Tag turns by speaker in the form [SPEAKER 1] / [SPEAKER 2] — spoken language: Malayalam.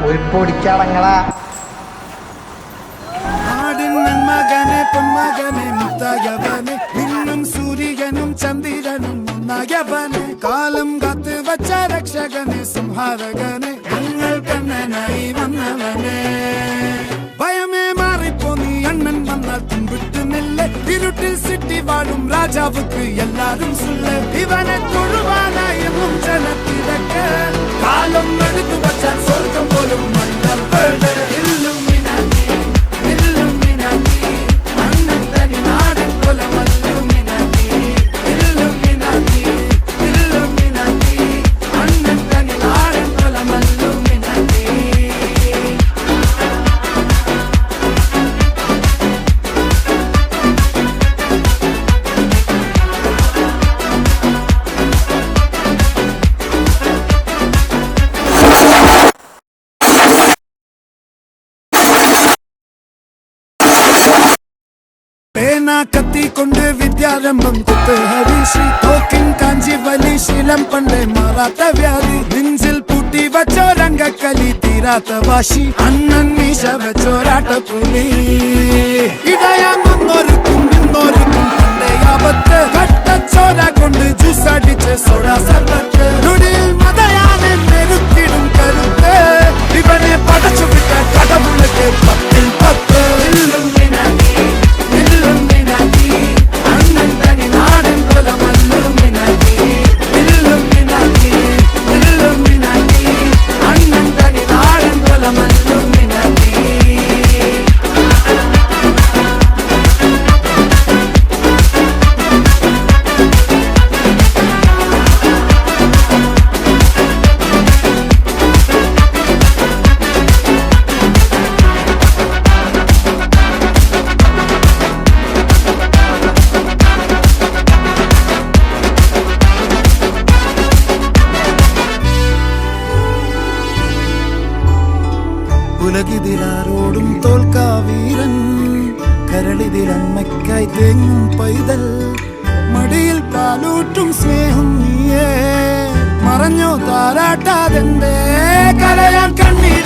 [SPEAKER 1] ഒരു പൊടിക്കടങ്ങളാ
[SPEAKER 2] മകനെ പൊന്മകനെ മുത്തായവനെ നിന്നും സൂര്യനും ചന്ദ്രനും ഒന്നായവനെ കാലം കാത്ത് വച്ച രക്ഷകനെ സംഹാരകനെ ഞങ്ങൾ കണ്ണനായി വന്നവനെ ഭയമേ മാറിപ്പോ നീ അണ്ണൻ വന്നാൽ തുമ്പിട്ട് നില്ല ഇരുട്ടിൽ സിറ്റി വാഴും രാജാവുക്ക് എല്ലാരും സുല്ല ഇവനെ തൊഴുവാനായി എന്നും ജനത്തിരക്ക് കാലം എടുത്തു വച്ചാൽ സ്വർഗം പോലും മണ്ണൽ വീട് പേന കത്തിക്കൊണ്ട് വിദ്യാരംഭം കുത്ത് ഹരീഷി തോക്കിൻ കാഞ്ചി വലി ശീലം പണ്ടേ മാറാത്ത വ്യാധി നെഞ്ചിൽ പൂട്ടി വച്ചോരംഗക്കലി തീരാത്ത വാശി അണ്ണൻ മീശ വെച്ചോരാട്ട പുലി ഇടയാങ്ങൊന്നൊരുക്കും നിന്നൊരുക്കും പണ്ടേ ആപത്ത് കട്ടച്ചോര കൊണ്ട് ജ്യൂസ് അടിച്ച് സോഡ സർബത്ത് നൊടിയിൽ മതയാനെ മെരുക്കിടും കരുത്ത് ഇവനെ പടച്ചു വിട്ട കടമുള്ളക്ക് 10-10 ഉലകിതിരാരോടും തോൽക്കാവീരൻ കരളിതിരമ്മയ്ക്കായി തേങ്ങും പൈതൽ മടിയിൽ പാലൂട്ടും സ്നേഹം നീയേ മറഞ്ഞോ താരാട്ടാതെന്റെ കരയാൻ കണ്ണീർ